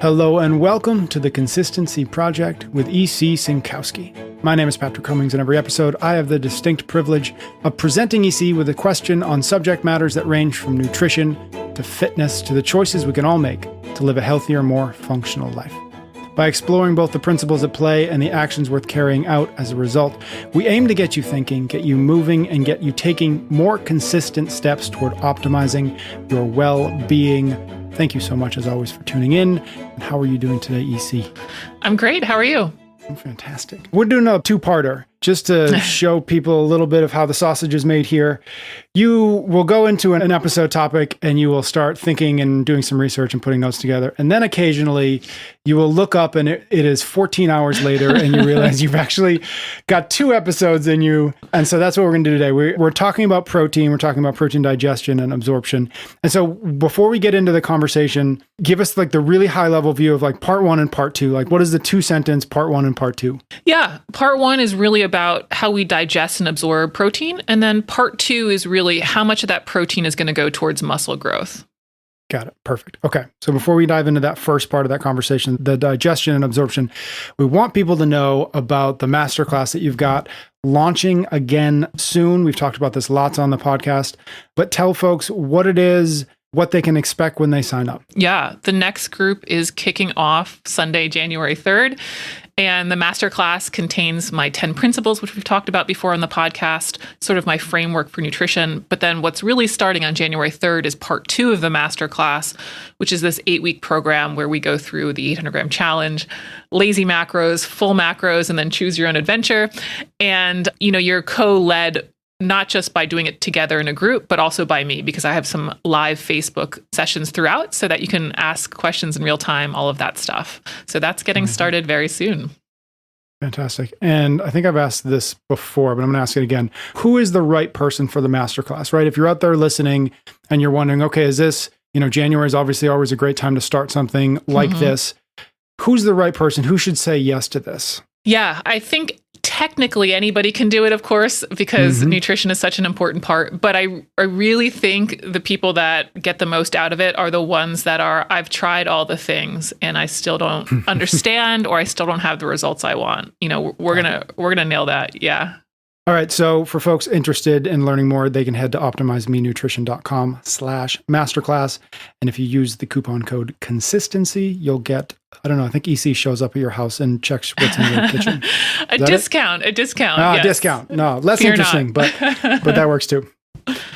Hello and welcome to the Consistency Project with E.C. Sinkowski. My name is Patrick Cummings. In every episode, I have the distinct privilege of presenting E.C. with a question on subject matters that range from nutrition to fitness to the choices we can all make to live a healthier, more functional life. By exploring both the principles at play and the actions worth carrying out as a result, we aim to get you thinking, get you moving, and get you taking more consistent steps toward optimizing your well-being. Thank you so much, as always, for tuning in. And how are you doing today, EC? I'm great. How are you? I'm fantastic. We're doing a two-parter just to show people a little bit of how the sausage is made here. You will go into an episode topic and you will start thinking and doing some research and putting notes together. And then occasionally you will look up and it is 14 hours later and you realize you've actually got two episodes in you. And so that's what we're going to do today. We're talking about protein. We're talking about protein digestion and absorption. And so before we get into the conversation, give us like the really high level view of like part one and part two. Like what is the two sentence part one and part two? Yeah. Part one is really about how we digest and absorb protein. And then part two is really how much of that protein is going to go towards muscle growth. Got it. Perfect. Okay. So before we dive into that first part of that conversation, the digestion and absorption, we want people to know about the masterclass that you've got launching again soon. We've talked about this lots on the podcast, but tell folks what it is, what they can expect when they sign up. Yeah. The next group is kicking off Sunday, January 3rd. And the masterclass contains my 10 principles, which we've talked about before on the podcast, sort of my framework for nutrition. But then what's really starting on January 3rd is part two of the masterclass, which is this 8-week program where we go through the 800-gram challenge, lazy macros, full macros, and then choose your own adventure. And, you're co-led not just by doing it together in a group, but also by me, because I have some live Facebook sessions throughout so that you can ask questions in real time, all of that stuff. So that's getting started very soon. Fantastic. And I think I've asked this before, but I'm going to ask it again. Who is the right person for the masterclass, right? If you're out there listening and you're wondering, okay, is this, January is obviously always a great time to start something like this. Who's the right person? Who should say yes to this? Yeah, I think technically anybody can do it, of course, because nutrition is such an important part. But I really think the people that get the most out of it are the ones that are, I've tried all the things and I still don't understand, or I still don't have the results I want. We're gonna nail that. Yeah. All right. So for folks interested in learning more, they can head to optimizemenutrition.com/masterclass. And if you use the coupon code consistency, you'll get, I think EC shows up at your house and checks what's in your kitchen. A discount. Yes. Discount. No, less Fear interesting, but that works too.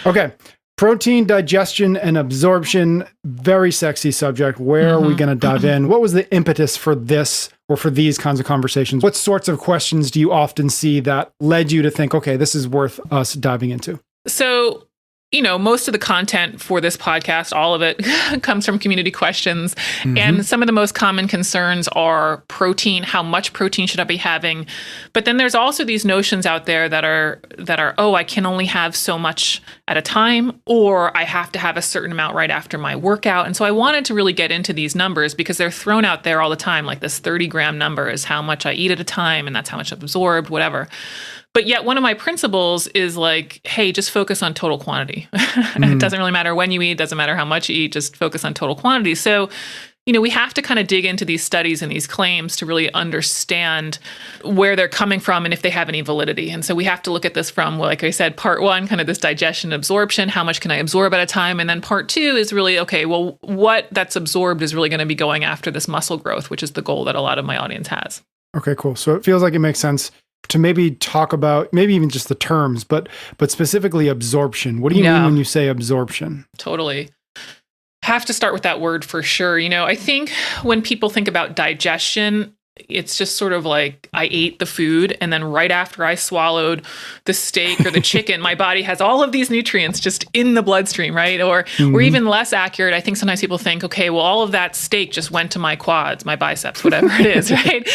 Okay. Protein digestion and absorption, very sexy subject. Where are we going to dive in? What was the impetus for this or for these kinds of conversations? What sorts of questions do you often see that led you to think, okay, this is worth us diving into? So, most of the content for this podcast, all of it comes from community questions. And some of the most common concerns are protein. How much protein should I be having? But then there's also these notions out there that are, oh, I can only have so much at a time, or I have to have a certain amount right after my workout. And so I wanted to really get into these numbers because they're thrown out there all the time. Like this 30-gram number is how much I eat at a time, and that's how much I've absorbed, whatever. But yet one of my principles is like, hey, just focus on total quantity. It doesn't really matter when you eat, doesn't matter how much you eat, just focus on total quantity. So, we have to kind of dig into these studies and these claims to really understand where they're coming from and if they have any validity. And so we have to look at this from, like I said, part one, kind of this digestion and absorption, how much can I absorb at a time? And then part two is really, okay, well, what that's absorbed is really going to be going after this muscle growth, which is the goal that a lot of my audience has. Okay, cool. So it feels like it makes sense to maybe talk about maybe even just the terms, but specifically absorption. What do you mean when you say absorption? Totally. Have to start with that word for sure. I think when people think about digestion, it's just sort of like I ate the food and then right after I swallowed the steak or the chicken, my body has all of these nutrients just in the bloodstream, right? Or even less accurate, I think sometimes people think, okay, well, all of that steak just went to my quads, my biceps, whatever it is, right?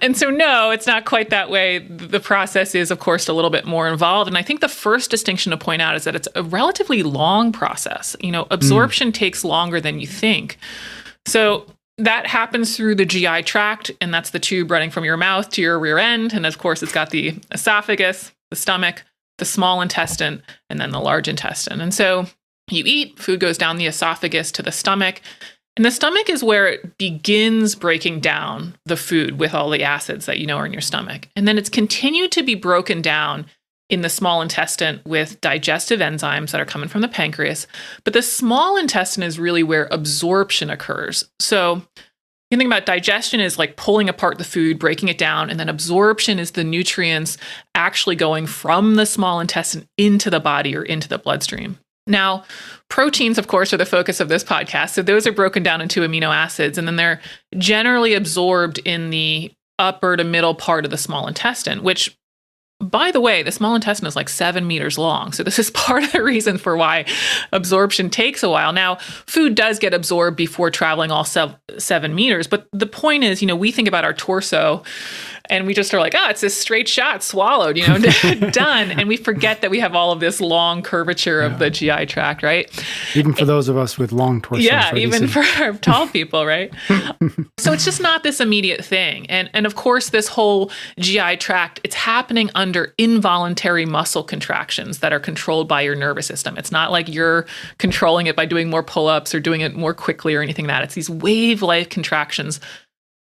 And so no, it's not quite that way. The process is, of course, a little bit more involved. And I think the first distinction to point out is that it's a relatively long process. Absorption takes longer than you think. So that happens through the GI tract, and that's the tube running from your mouth to your rear end. And of course, it's got the esophagus, the stomach, the small intestine, and then the large intestine. And so you eat, food goes down the esophagus to the stomach, And the stomach is where it begins breaking down the food with all the acids that you know are in your stomach. And then it's continued to be broken down in the small intestine with digestive enzymes that are coming from the pancreas. But the small intestine is really where absorption occurs. So you think about digestion is like pulling apart the food, breaking it down, and then absorption is the nutrients actually going from the small intestine into the body or into the bloodstream. Now, proteins, of course, are the focus of this podcast. So those are broken down into amino acids, and then they're generally absorbed in the upper to middle part of the small intestine, which, by the way, the small intestine is like 7 meters long. So this is part of the reason for why absorption takes a while. Now, food does get absorbed before traveling all 7 meters. But the point is, we think about our torso and we just are like, it's a straight shot, swallowed, done. And we forget that we have all of this long curvature of the GI tract, right? Even for those of us with long torsos. Yeah, right? even for tall people, right? So it's just not this immediate thing. And of course, this whole GI tract, it's happening under involuntary muscle contractions that are controlled by your nervous system. It's not like you're controlling it by doing more pull-ups or doing it more quickly or anything like that. It's these wave-like contractions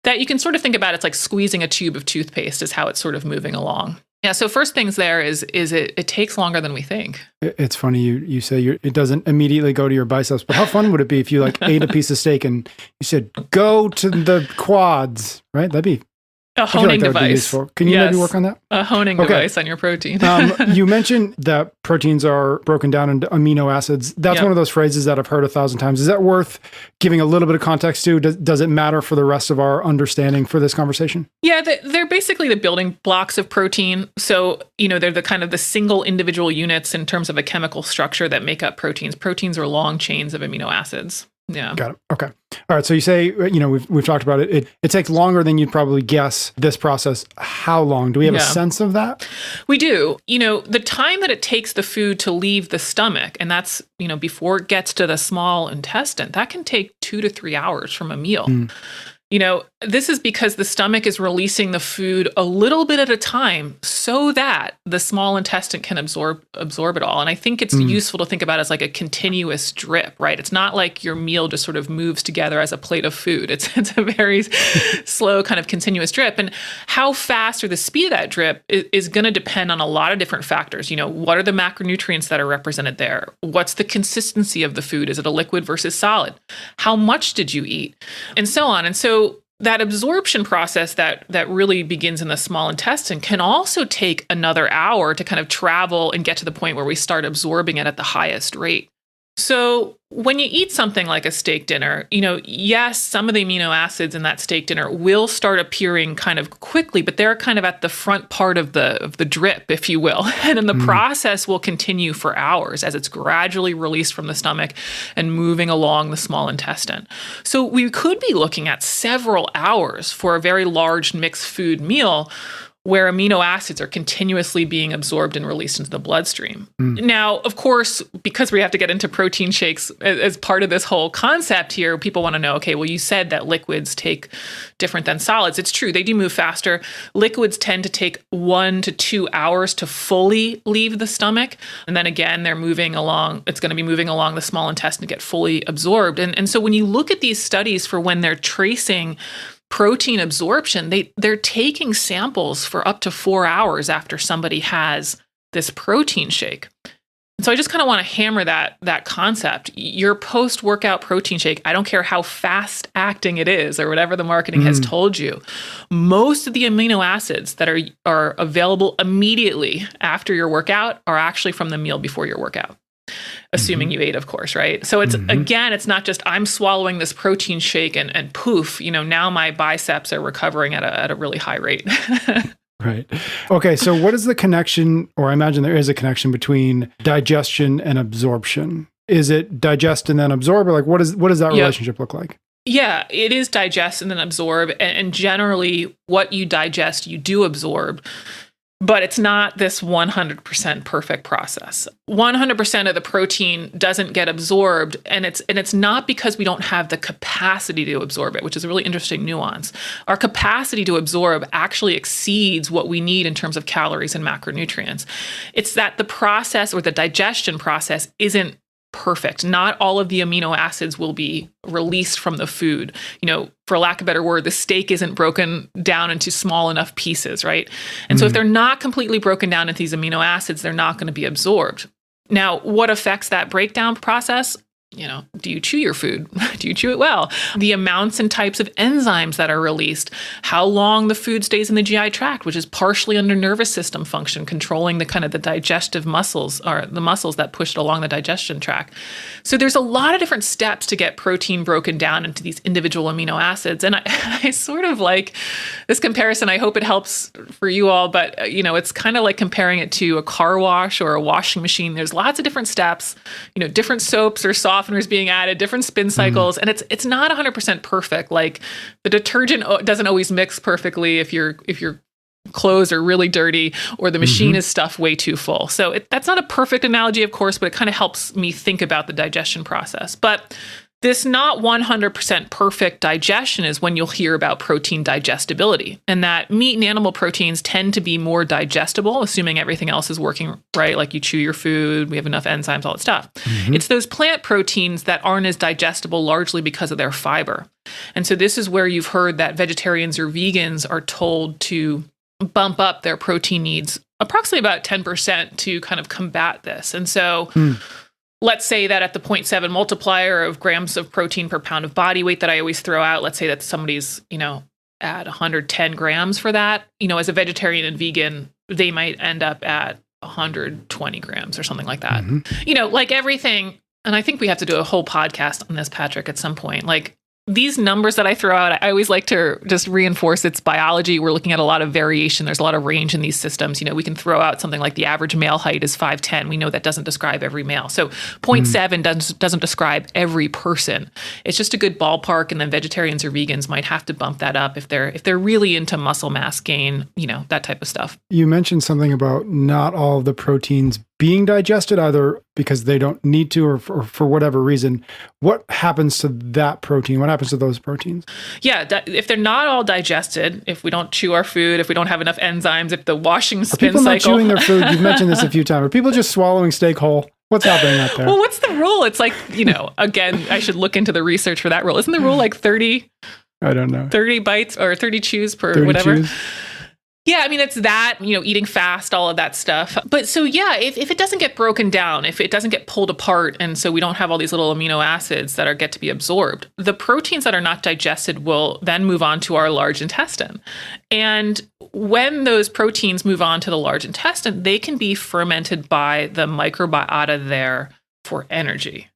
that you can sort of think about. It's like squeezing a tube of toothpaste is how it's sort of moving along. Yeah. So first things there is it takes longer than we think. It's funny you say it doesn't immediately go to your biceps, but how fun would it be if you ate a piece of steak and you said, go to the quads, right? That'd be a honing device. Can you maybe work on that? A honing device on your protein. You mentioned that proteins are broken down into amino acids. That's one of those phrases that I've heard 1,000 times. Is that worth giving a little bit of context to? Does it matter for the rest of our understanding for this conversation? Yeah, they're basically the building blocks of protein. So, they're the kind of the single individual units in terms of a chemical structure that make up proteins. Proteins are long chains of amino acids. Yeah. Got it. Okay. All right. So you say, we've talked about it. It takes longer than you'd probably guess this process. How long? Do we have a sense of that? We do. The time that it takes the food to leave the stomach, and that's, before it gets to the small intestine, that can take 2 to 3 hours from a meal. This is because the stomach is releasing the food a little bit at a time so that the small intestine can absorb it all. And I think it's useful to think about it as like a continuous drip, right? It's not like your meal just sort of moves together as a plate of food. It's a very slow kind of continuous drip. And how fast or the speed of that drip is going to depend on a lot of different factors. What are the macronutrients that are represented there? What's the consistency of the food? Is it a liquid versus solid? How much did you eat? And so on. And so that absorption process that really begins in the small intestine can also take another hour to kind of travel and get to the point where we start absorbing it at the highest rate. So when you eat something like a steak dinner, yes, some of the amino acids in that steak dinner will start appearing kind of quickly, but they're kind of at the front part of the drip, if you will. And then the process will continue for hours as it's gradually released from the stomach and moving along the small intestine. So we could be looking at several hours for a very large mixed food meal where amino acids are continuously being absorbed and released into the bloodstream. Now, of course, because we have to get into protein shakes as part of this whole concept here, people want to know, okay, well, you said that liquids take different than solids. It's true, they do move faster. Liquids tend to take 1 to 2 hours to fully leave the stomach. And then again, they're moving along, it's going to be moving along the small intestine to get fully absorbed. And so when you look at these studies for when they're tracing protein absorption, they're taking samples for up to 4 hours after somebody has this protein shake. So I just kind of want to hammer that concept. Your post-workout protein shake, I don't care how fast acting it is or whatever the marketing has told you, most of the amino acids that are available immediately after your workout are actually from the meal before your workout. Assuming you ate, of course, right? So it's, again, it's not just I'm swallowing this protein shake and poof, now my biceps are recovering at a really high rate. Right. Okay. So what is the connection, or I imagine there is a connection between digestion and absorption? Is it digest and then absorb, or like what does that relationship look like? Yeah, it is digest and then absorb. And generally what you digest, you do absorb. But it's not this 100% perfect process. 100% of the protein doesn't get absorbed, and it's not because we don't have the capacity to absorb it, which is a really interesting nuance. Our capacity to absorb actually exceeds what we need in terms of calories and macronutrients. It's that the process or the digestion process isn't perfect. Not all of the amino acids will be released from the food. For lack of a better word, the steak isn't broken down into small enough pieces, right? And so if they're not completely broken down into these amino acids, they're not going to be absorbed. Now, what affects that breakdown process? Do you chew your food? Do you chew it well? The amounts and types of enzymes that are released, how long the food stays in the GI tract, which is partially under nervous system function, controlling the kind of the digestive muscles or the muscles that push it along the digestion tract. So there's a lot of different steps to get protein broken down into these individual amino acids. And I sort of like this comparison. I hope it helps for you all, but it's kind of like comparing it to a car wash or a washing machine. There's lots of different steps, different soaps or softeners being added, different spin cycles, and it's not 100% perfect. Like the detergent doesn't always mix perfectly if your clothes are really dirty or the machine is stuffed way too full. So that's not a perfect analogy, of course, but it kind of helps me think about the digestion process. But this not 100% perfect digestion is when you'll hear about protein digestibility, and that meat and animal proteins tend to be more digestible, assuming everything else is working right, like you chew your food, we have enough enzymes, all that stuff. It's those plant proteins that aren't as digestible largely because of their fiber. And so this is where you've heard that vegetarians or vegans are told to bump up their protein needs approximately about 10% to kind of combat this. And so let's say that at the 0.7 multiplier of grams of protein per pound of body weight that I always throw out, let's say that somebody's, at 110 grams for that, as a vegetarian and vegan, they might end up at 120 grams or something like that. Like everything, and I think we have to do a whole podcast on this, Patrick, at some point. Like these numbers that I throw out, I always like to just reinforce its biology. We're looking at a lot of variation. There's a lot of range in these systems. We can throw out something like the average male height is 5'10". We know that doesn't describe every male. So 0.7 doesn't describe every person. It's just a good ballpark. And then vegetarians or vegans might have to bump that up if they're really into muscle mass gain, that type of stuff. You mentioned something about not all of the proteins being digested, either because they don't need to or for whatever reason. What happens to that protein? What happens to those proteins? Yeah, if they're not all digested, if we don't chew our food, if we don't have enough enzymes, if the washing spin cycle... Are people not chewing their food? You've mentioned this a few times. Are people just swallowing steak whole? What's happening out there? Well, what's the rule? It's like, again, I should look into the research for that rule. Isn't the rule like 30? I don't know. 30 bites or 30 chews per 30 whatever? Chews? Yeah, I mean, it's that, eating fast, all of that stuff. But so, yeah, if it doesn't get broken down, if it doesn't get pulled apart, and so we don't have all these little amino acids that get to be absorbed, the proteins that are not digested will then move on to our large intestine. And when those proteins move on to the large intestine, they can be fermented by the microbiota there for energy.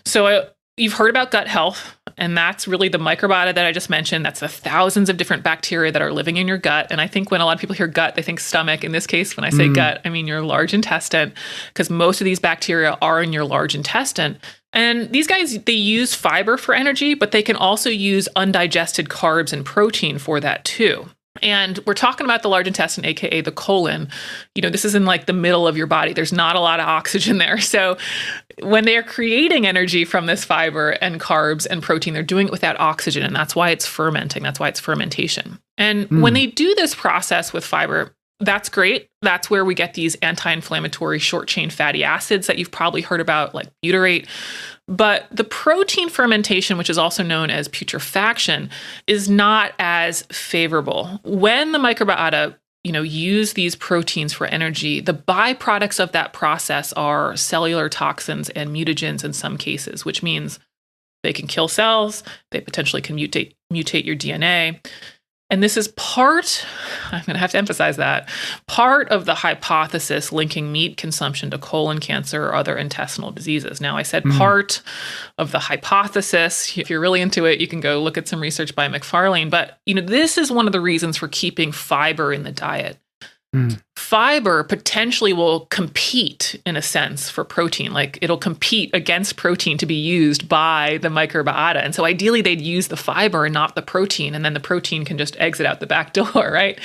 So you've heard about gut health. And that's really the microbiota that I just mentioned. That's the thousands of different bacteria that are living in your gut. And I think when a lot of people hear gut, they think stomach. In this case, when I say gut, I mean your large intestine, because most of these bacteria are in your large intestine. And these guys, they use fiber for energy, but they can also use undigested carbs and protein for that too. And we're talking about the large intestine, aka the colon. This is in like the middle of your body. There's not a lot of oxygen there. So when they're creating energy from this fiber and carbs and protein, they're doing it without oxygen. And that's why it's fermenting. That's why it's fermentation. And when they do this process with fiber, that's great. That's where we get these anti-inflammatory short-chain fatty acids that you've probably heard about, like butyrate. But the protein fermentation, which is also known as putrefaction, is not as favorable. When the microbiota, use these proteins for energy, the byproducts of that process are cellular toxins and mutagens in some cases, which means they can kill cells, they potentially can mutate your DNA. And this is I'm going to have to emphasize that, part of the hypothesis linking meat consumption to colon cancer or other intestinal diseases. Now, I said part of the hypothesis. If you're really into it, you can go look at some research by McFarlane. But, this is one of the reasons for keeping fiber in the diet. Fiber potentially will compete, in a sense, for protein. Like it'll compete against protein to be used by the microbiota. And so ideally they'd use the fiber and not the protein. And then the protein can just exit out the back door, right?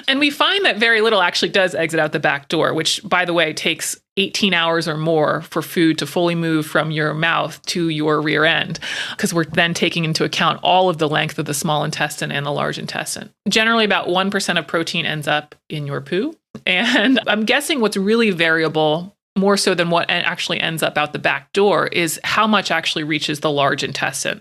And we find that very little actually does exit out the back door, which, by the way, takes 18 hours or more for food to fully move from your mouth to your rear end, because we're then taking into account all of the length of the small intestine and the large intestine. Generally, about 1% of protein ends up in your poo. And I'm guessing what's really variable more so than what actually ends up out the back door, is how much actually reaches the large intestine,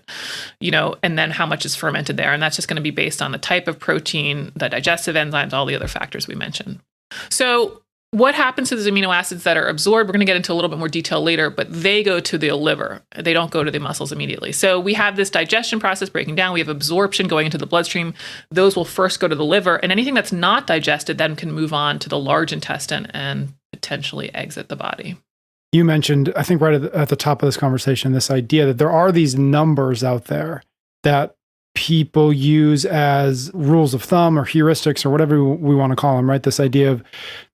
and then how much is fermented there. And that's just going to be based on the type of protein, the digestive enzymes, all the other factors we mentioned. So what happens to those amino acids that are absorbed? We're going to get into a little bit more detail later, but they go to the liver. They don't go to the muscles immediately. So we have this digestion process breaking down. We have absorption going into the bloodstream. Those will first go to the liver, and anything that's not digested then can move on to the large intestine and potentially exit the body. You mentioned, I think right at the top of this conversation, this idea that there are these numbers out there that people use as rules of thumb or heuristics or whatever we want to call them, right? This idea of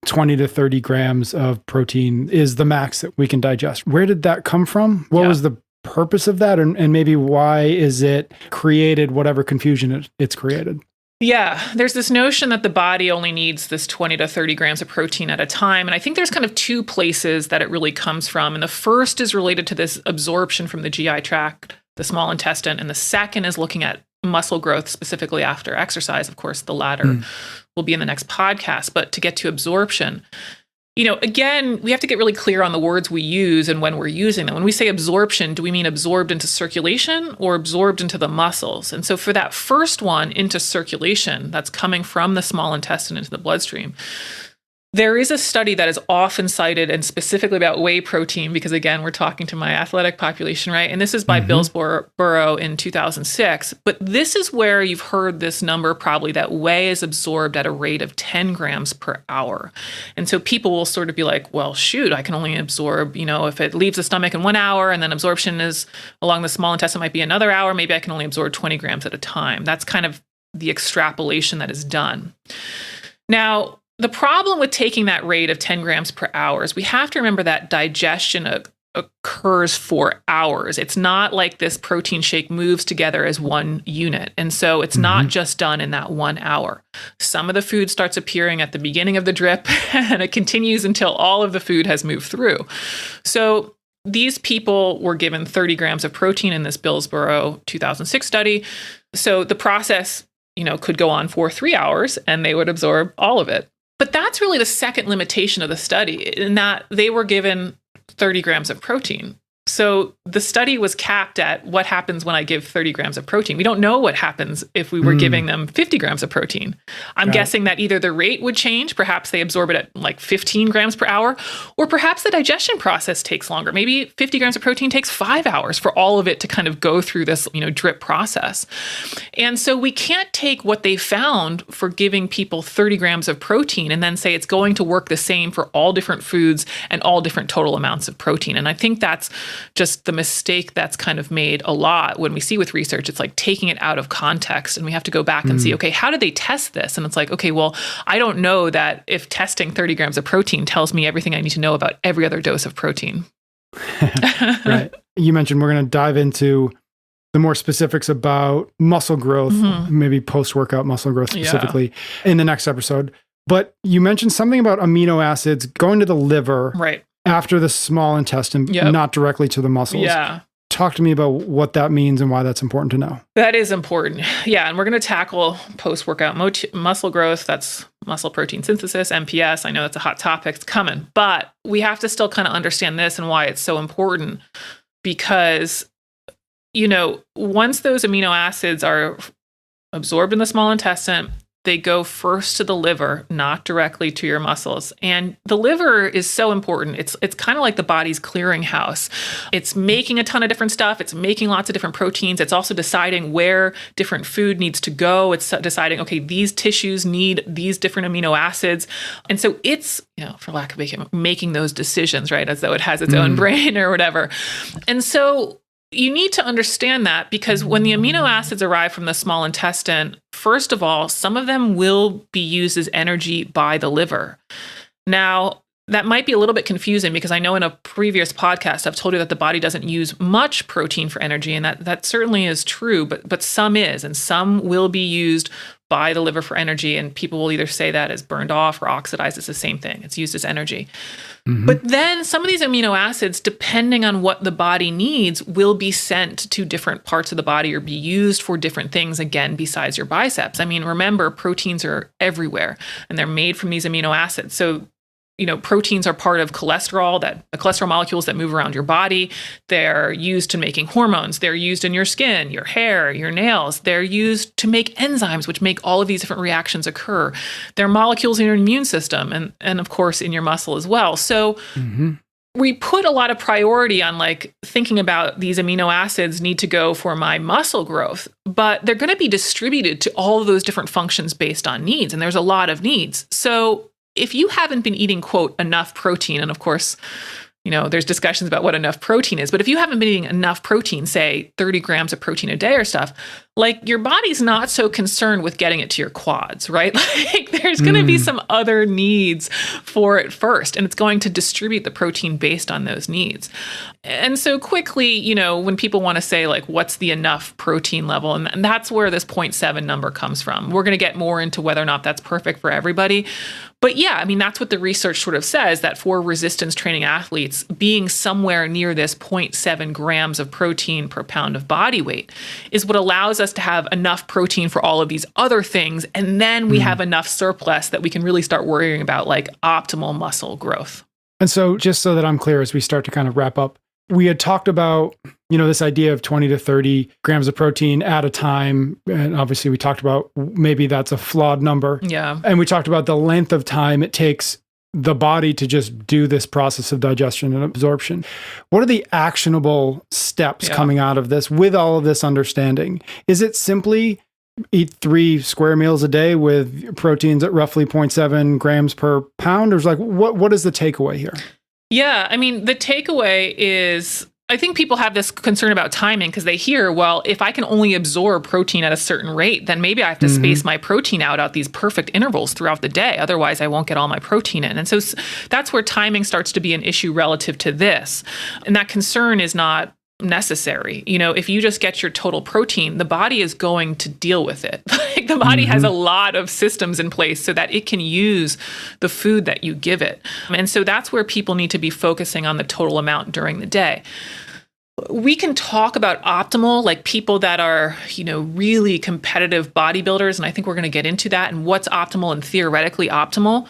20 to 30 grams of protein is the max that we can digest. Where did that come from? What was the purpose of that? And maybe why is it created whatever confusion it's created? Yeah, there's this notion that the body only needs this 20 to 30 grams of protein at a time. And I think there's kind of two places that it really comes from. And the first is related to this absorption from the GI tract, the small intestine. And the second is looking at muscle growth, specifically after exercise. Of course, the latter will be in the next podcast. But to get to absorption, again, we have to get really clear on the words we use and when we're using them. When we say absorption, do we mean absorbed into circulation or absorbed into the muscles? And so for that first one, into circulation, that's coming from the small intestine into the bloodstream, there is a study that is often cited, and specifically about whey protein, because again, we're talking to my athletic population, right? And this is by Billsborough in 2006. But this is where you've heard this number probably, that whey is absorbed at a rate of 10 grams per hour. And so people will sort of be like, well, shoot, I can only absorb, if it leaves the stomach in 1 hour and then absorption is along the small intestine might be another hour, maybe I can only absorb 20 grams at a time. That's kind of the extrapolation that is done. Now, the problem with taking that rate of 10 grams per hour is we have to remember that digestion occurs for hours. It's not like this protein shake moves together as one unit. And so it's not just done in that 1 hour. Some of the food starts appearing at the beginning of the drip and it continues until all of the food has moved through. So these people were given 30 grams of protein in this Billsborough 2006 study. So the process, could go on for 3 hours and they would absorb all of it. But that's really the second limitation of the study, in that they were given 30 grams of protein. So the study was capped at what happens when I give 30 grams of protein. We don't know what happens if we were giving them 50 grams of protein. I'm guessing that either the rate would change, perhaps they absorb it at like 15 grams per hour, or perhaps the digestion process takes longer. Maybe 50 grams of protein takes 5 hours for all of it to kind of go through this, drip process. And so we can't take what they found for giving people 30 grams of protein and then say it's going to work the same for all different foods and all different total amounts of protein. And I think that's just the mistake that's kind of made a lot when we see with research. It's like taking it out of context, and we have to go back and see, okay, how did they test this? And it's like, okay, well, I don't know that if testing 30 grams of protein tells me everything I need to know about every other dose of protein. Right. You mentioned we're going to dive into the more specifics about muscle growth, maybe post-workout muscle growth specifically in the next episode. But you mentioned something about amino acids going to the liver. Right. After the small intestine, not directly to the muscles. Yeah. Talk to me about what that means and why that's important to know. That is important. Yeah. And we're going to tackle post-workout muscle growth. That's muscle protein synthesis, MPS. I know that's a hot topic. It's coming. But we have to still kind of understand this and why it's so important. Because, once those amino acids are absorbed in the small intestine, they go first to the liver, not directly to your muscles. And the liver is so important. It's kind of like the body's clearinghouse. It's making a ton of different stuff. It's making lots of different proteins. It's also deciding where different food needs to go. It's deciding, okay, these tissues need these different amino acids. And so it's, for lack of making those decisions, right? As though it has its own brain or whatever. And so you need to understand that, because when the amino acids arrive from the small intestine, first of all, some of them will be used as energy by the liver. Now, that might be a little bit confusing, because I know in a previous podcast, I've told you that the body doesn't use much protein for energy, and that certainly is true, but some is, and some will be used by the liver for energy, and people will either say that as burned off or oxidized. It's the same thing. It's used as energy. But then some of these amino acids, depending on what the body needs, will be sent to different parts of the body or be used for different things, again, besides your biceps. I mean, remember, proteins are everywhere, and they're made from these amino acids. So proteins are part of cholesterol, that the cholesterol molecules that move around your body. They're used in making hormones. They're used in your skin, your hair, your nails. They're used to make enzymes, which make all of these different reactions occur. They're molecules in your immune system and of course in your muscle as well. So we put a lot of priority on like thinking about these amino acids need to go for my muscle growth, but they're going to be distributed to all of those different functions based on needs. And there's a lot of needs. So if you haven't been eating, quote, enough protein, and of course, there's discussions about what enough protein is, but if you haven't been eating enough protein, say 30 grams of protein a day or stuff, like your body's not so concerned with getting it to your quads, right? Like there's going to be some other needs for it first, and it's going to distribute the protein based on those needs. And so quickly, when people want to say like, what's the enough protein level? And that's where this 0.7 number comes from. We're going to get more into whether or not that's perfect for everybody. But yeah, I mean, that's what the research sort of says, that for resistance training athletes, being somewhere near this 0.7 grams of protein per pound of body weight is what allows us to have enough protein for all of these other things. And then we have enough surplus that we can really start worrying about like optimal muscle growth. And so just so that I'm clear, as we start to kind of wrap up, we had talked about, this idea of 20 to 30 grams of protein at a time. And obviously we talked about maybe that's a flawed number. Yeah. And we talked about the length of time it takes the body to just do this process of digestion and absorption. What are the actionable steps coming out of this with all of this understanding? Is it simply eat 3 square meals a day with proteins at roughly 0.7 grams per pound? Or is like, what is the takeaway here? Yeah, I mean, the takeaway is, I think people have this concern about timing because they hear, well, if I can only absorb protein at a certain rate, then maybe I have to space my protein out these perfect intervals throughout the day. Otherwise, I won't get all my protein in. And so that's where timing starts to be an issue relative to this. And that concern is not necessary. If you just get your total protein, the body is going to deal with it. Like the body has a lot of systems in place so that it can use the food that you give it. And so that's where people need to be focusing on the total amount during the day. We can talk about optimal, like people that are, really competitive bodybuilders. And I think we're going to get into that and what's optimal and theoretically optimal.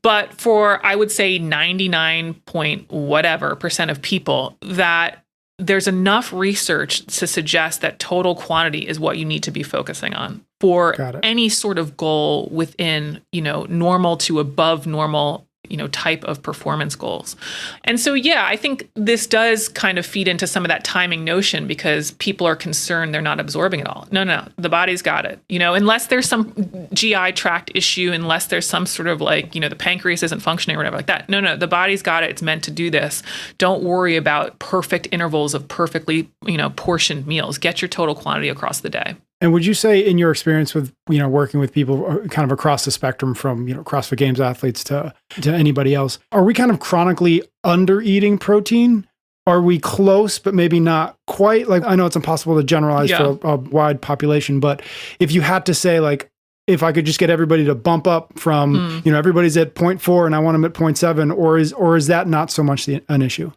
But for, I would say 99% of people, that there's enough research to suggest that total quantity is what you need to be focusing on for any sort of goal within, normal to above normal, type of performance goals. And so, yeah, I think this does kind of feed into some of that timing notion because people are concerned they're not absorbing it all. No, the body's got it. Unless there's some GI tract issue, unless there's some sort of like, the pancreas isn't functioning or whatever like that. No, the body's got it. It's meant to do this. Don't worry about perfect intervals of perfectly, portioned meals. Get your total quantity across the day. And would you say in your experience with, working with people kind of across the spectrum from, CrossFit Games athletes to anybody else, are we kind of chronically undereating protein? Are we close, but maybe not quite? Like, I know it's impossible to generalize for a wide population, but if you had to say like, if I could just get everybody to bump up from, everybody's at 0.4 and I want them at 0.7, or is that not so much an issue?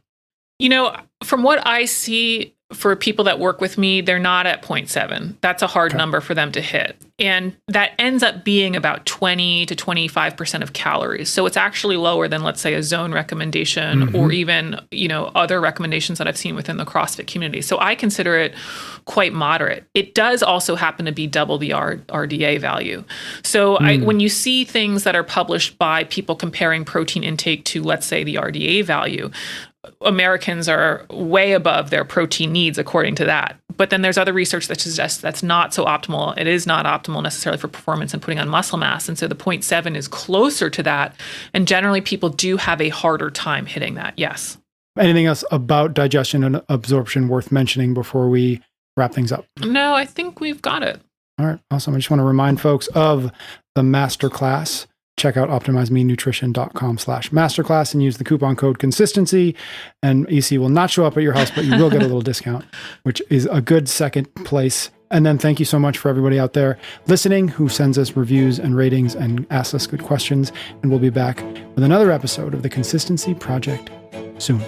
From what I see, for people that work with me, they're not at 0.7. That's a hard number for them to hit. And that ends up being about 20 to 25% of calories. So it's actually lower than, let's say, a zone recommendation or even, other recommendations that I've seen within the CrossFit community. So I consider it quite moderate. It does also happen to be double the RDA value. So when you see things that are published by people comparing protein intake to, let's say, the RDA value, Americans are way above their protein needs according to that. But then there's other research that suggests that's not so optimal. It is not optimal necessarily for performance and putting on muscle mass. And so the 0.7 is closer to that. And generally people do have a harder time hitting that. Yes. Anything else about digestion and absorption worth mentioning before we wrap things up? No, I think we've got it. All right. Awesome. I just want to remind folks of the masterclass. Check out optimizemenutrition.com/masterclass and use the coupon code consistency. And EC will not show up at your house, but you will get a little discount, which is a good second place. And then thank you so much for everybody out there listening who sends us reviews and ratings and asks us good questions. And we'll be back with another episode of the Consistency Project soon.